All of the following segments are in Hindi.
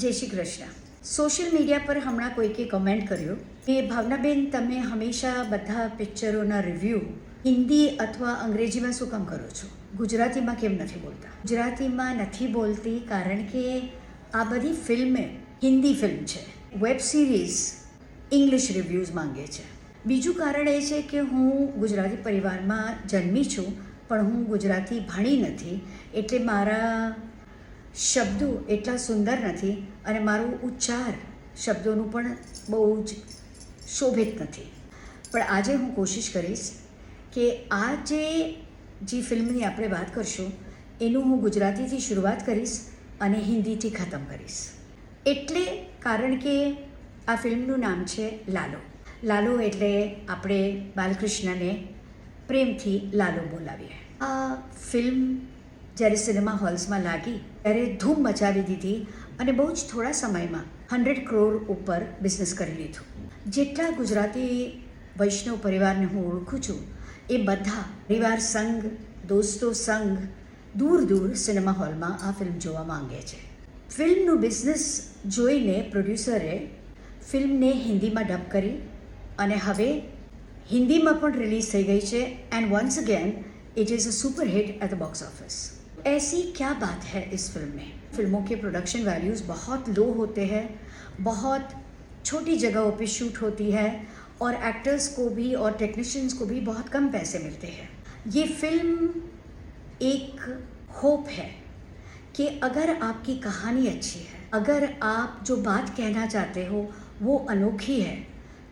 જય શ્રી કૃષ્ણ. સોશિયલ મીડિયા પર હમણાં કોઈકે કમેન્ટ કર્યો કે ભાવનાબેન, તમે હંમેશા બધા પિક્ચરોના રિવ્યૂ હિન્દી અથવા અંગ્રેજીમાં શું કામ કરો છો, ગુજરાતીમાં કેમ નથી બોલતા? ગુજરાતીમાં નથી બોલતી કારણ કે આ બધી ફિલ્મે હિન્દી ફિલ્મ છે. વેબ સિરીઝ ઇંગ્લિશ રિવ્યૂઝ માંગે છે. બીજું કારણ એ છે કે હું ગુજરાતી પરિવારમાં જન્મી છું, પણ હું ગુજરાતી ભણી નથી, એટલે મારા શબ્દો એટલા સુંદર નથી અને મારું ઉચ્ચાર શબ્દોનું પણ બહુ જ શોભિત નથી. પણ આજે હું કોશિશ કરીશ કે આ જે ફિલ્મની આપણે વાત કરશું એનું હું ગુજરાતીથી શરૂઆત કરીશ અને હિન્દીથી ખતમ કરીશ. એટલે કારણ કે આ ફિલ્મનું નામ છે લાલો. લાલો એટલે આપણે બાલકૃષ્ણને પ્રેમથી લાલો બોલાવીએ. આ ફિલ્મ જ્યારે સિનેમા હોલ્સમાં લાગી ત્યારે ધૂમ મચાવી દીધી અને બહુ જ થોડા સમયમાં 100 કરોડ ઉપર બિઝનેસ કરી લીધું. જેટલા ગુજરાતી વૈષ્ણવ પરિવારને હું ઓળખું છું એ બધા પરિવાર સંઘ, દોસ્તો સંઘ દૂર દૂર સિનેમા હોલમાં આ ફિલ્મ જોવા માંગે છે. ફિલ્મનું બિઝનેસ જોઈને પ્રોડ્યુસરે ફિલ્મને હિન્દીમાં ડબ કરી અને હવે હિન્દીમાં પણ રિલીઝ થઈ ગઈ છે. And once again it is a super hit at the box office. ऐसी क्या बात है इस फिल्म में? फिल्मों के प्रोडक्शन वैल्यूज़ बहुत लो होते हैं, बहुत छोटी जगहों पे शूट होती है और एक्टर्स को भी और टेक्नीशियंस को भी बहुत कम पैसे मिलते हैं. ये फिल्म एक होप है कि अगर आपकी कहानी अच्छी है, अगर आप जो बात कहना चाहते हो वो अनोखी है,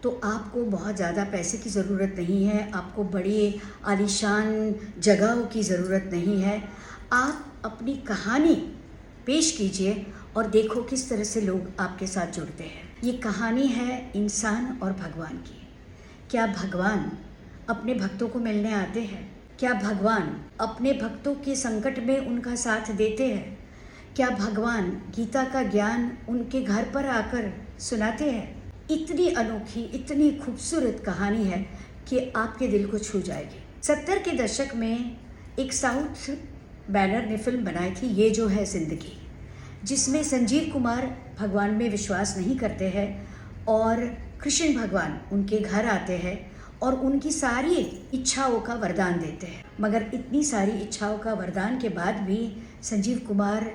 तो आपको बहुत ज़्यादा पैसे की ज़रूरत नहीं है, आपको बड़ी आलीशान जगहों की ज़रूरत नहीं है. आप अपनी कहानी पेश कीजिए और देखो किस तरह से लोग आपके साथ जुड़ते हैं. ये कहानी है इंसान और भगवान की. क्या भगवान अपने भक्तों को मिलने आते हैं? क्या भगवान अपने भक्तों के संकट में उनका साथ देते हैं? क्या भगवान गीता का ज्ञान उनके घर पर आकर सुनाते हैं? इतनी अनोखी, इतनी खूबसूरत कहानी है कि आपके दिल को छू जाएगी. 70 के दशक में एक साउथ बैनर ने फिल्म बनाई थी ये जो है ज़िंदगी, जिसमें संजीव कुमार भगवान में विश्वास नहीं करते हैं और कृष्ण भगवान उनके घर आते हैं और उनकी सारी इच्छाओं का वरदान देते हैं. मगर इतनी सारी इच्छाओं का वरदान के बाद भी संजीव कुमार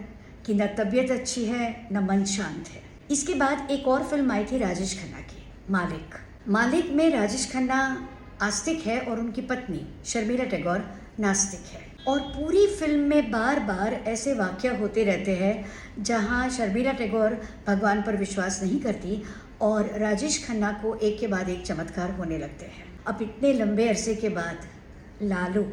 की न तबीयत अच्छी है न मन शांत है. इसके बाद एक और फिल्म आई थी राजेश खन्ना की, मालिक. मालिक में राजेश खन्ना आस्तिक है और उनकी पत्नी शर्मिला टैगोर नास्तिक है. और पूरी फिल्म में बार बार ऐसे वाक़या होते रहते हैं जहाँ शर्मिला टैगोर भगवान पर विश्वास नहीं करती और राजेश खन्ना को एक के बाद एक चमत्कार होने लगते हैं. अब इतने लंबे अरसे के बाद लालू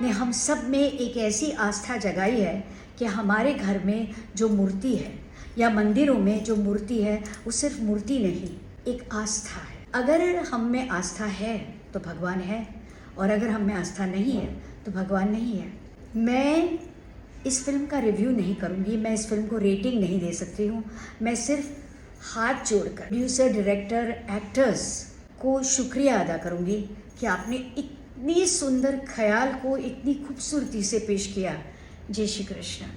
ने हम सब में एक ऐसी आस्था जगाई है कि हमारे घर में जो मूर्ति है या मंदिरों में जो मूर्ति है वो सिर्फ मूर्ति नहीं, एक आस्था है. अगर हम में आस्था है तो भगवान है और अगर हम में आस्था नहीं है तो भगवान नहीं है. मैं इस फिल्म का रिव्यू नहीं करूँगी, मैं इस फिल्म को रेटिंग नहीं दे सकती हूँ. मैं सिर्फ हाथ जोड़कर प्रोड्यूसर, डायरेक्टर, एक्टर्स को शुक्रिया अदा करूँगी कि आपने इतनी सुंदर ख्याल को इतनी खूबसूरती से पेश किया. जय श्री कृष्ण.